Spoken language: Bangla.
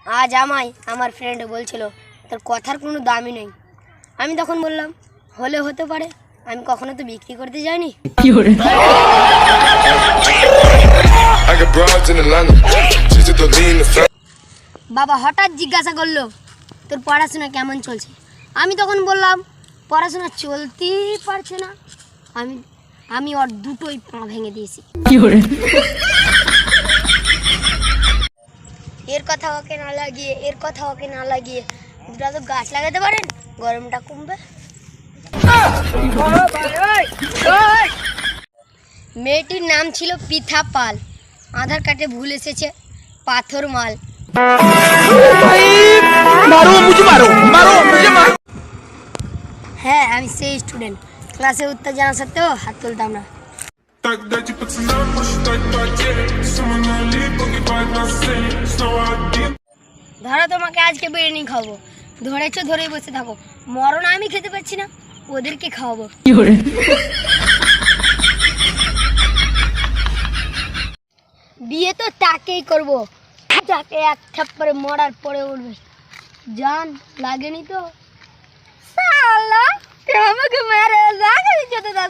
আজ আমায় আমার ফ্রেন্ড বলছিল তোর কথার কোনো দামই নেই। আমি তখন বললাম হলে হতে পারে, আমি কখনো তো বিক্রি করতে যাইনি। বাবা হঠাৎ জিজ্ঞাসা করলো তোর পড়াশোনা কেমন চলছে। আমি তখন বললাম পড়াশোনা চলতেই পারছে না। আমি ওর দুটোই পা ভেঙে দিয়েছি। এর কথা ওকে না লাগিয়ে দুটা তো গাছ লাগাতে পারেন, গরমটা কমবে। মেয়েটির নাম ছিল পিথা পাল, আধার কার্ডে ভুল এসেছে পাথর মাল। হ্যাঁ আমি সেই স্টুডেন্ট, ক্লাসে উত্তর জানা সত্ত্বেও হাত তুলতাম না। ধরো তোমাকে আজকে বিরিয়ানি খাওয়াবো, ধরেছো ধরেই বসে থাকো, মরণ আমি খেতে পারছি না, ওদেরকে খাওয়াবো। বিয়ে তো তাকেই করবো যাকে এক থাপ্পড়ে মরার পরে উঠবে। জান লাগেনি তো সালা, আমাকে মেরে লাগেনি যেতে দাও।